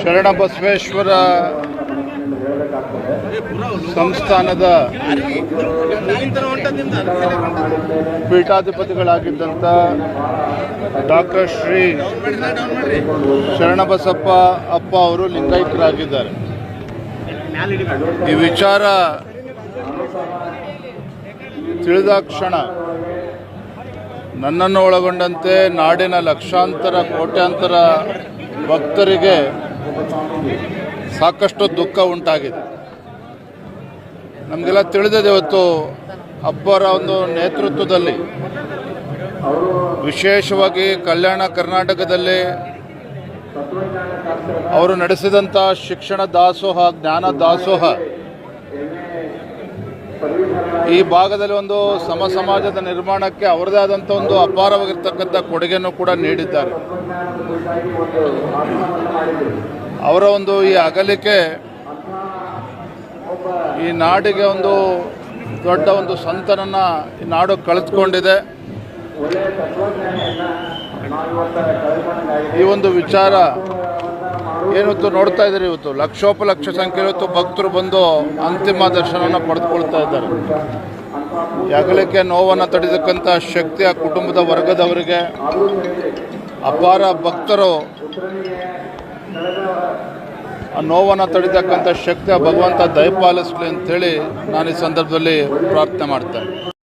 ಶರಣಬಸವೇಶ್ವರ ಸಂಸ್ಥಾನದ ಪೀಠಾಧಿಪತಿಗಳಾಗಿದ್ದಂಥ ಡಾಕ್ಟರ್ ಶ್ರೀ ಶರಣಬಸಪ್ಪ ಅಪ್ಪ ಅವರು ಲಿಂಗೈಕ್ಯರಾಗಿದ್ದಾರೆ. ಈ ವಿಚಾರ ತಿಳಿದ ಕ್ಷಣ ನನ್ನನ್ನು ಒಳಗೊಂಡಂತೆ ನಾಡಿನ ಲಕ್ಷಾಂತರ ಕೋಟ್ಯಾಂತರ ಭಕ್ತರಿಗೆ ಸಾಕಷ್ಟು ದುಃಖ ಉಂಟಾಗಿದೆ. ನಮಗೆಲ್ಲ ತಿಳಿದಿದೆ, ಇವತ್ತು ಅಪ್ಪರ ಒಂದು ನೇತೃತ್ವದಲ್ಲಿ ವಿಶೇಷವಾಗಿ ಕಲ್ಯಾಣ ಕರ್ನಾಟಕದಲ್ಲಿ ಅವರು ನಡೆಸಿದಂಥ ಶಿಕ್ಷಣ ದಾಸೋಹ, ಜ್ಞಾನ ದಾಸೋಹ ಈ ಭಾಗದಲ್ಲಿ ಒಂದು ಸಮಾಜದ ನಿರ್ಮಾಣಕ್ಕೆ ಅವರದೇ ಆದಂಥ ಒಂದು ಅಪಾರವಾಗಿರ್ತಕ್ಕಂಥ ಕೊಡುಗೆಯನ್ನು ಕೂಡ ನೀಡಿದ್ದಾರೆ. ಅವರ ಒಂದು ಈ ಅಗಲಿಕೆ ಈ ನಾಡಿಗೆ ಒಂದು ದೊಡ್ಡ ಒಂದು ಸಂತನನ್ನು ಈ ನಾಡು ಕಳೆದುಕೊಂಡಿದೆ. ಈ ಒಂದು ವಿಚಾರ ಏನಿವತ್ತು ನೋಡ್ತಾ ಇದ್ದಾರೆ, ಇವತ್ತು ಲಕ್ಷೋಪಲಕ್ಷ ಸಂಖ್ಯೆ ಇವತ್ತು ಭಕ್ತರು ಬಂದು ಅಂತಿಮ ದರ್ಶನವನ್ನು ಪಡೆದುಕೊಳ್ತಾ ಇದ್ದಾರೆ. ಈ ಅಗಲಿಕೆ ನೋವನ್ನು ತಡೆದಕ್ಕಂಥ ಶಕ್ತಿ ಆ ಕುಟುಂಬದ ವರ್ಗದವರಿಗೆ, ಅಪಾರ ಭಕ್ತರು ಆ ನೋವನ್ನು ತಡೆದಕ್ಕಂಥ ಶಕ್ತಿ ಭಗವಂತ ದಯಪಾಲಿಸಲಿ ಅಂತೇಳಿ ನಾನು ಈ ಸಂದರ್ಭದಲ್ಲಿ ಪ್ರಾರ್ಥನೆ ಮಾಡ್ತೇನೆ.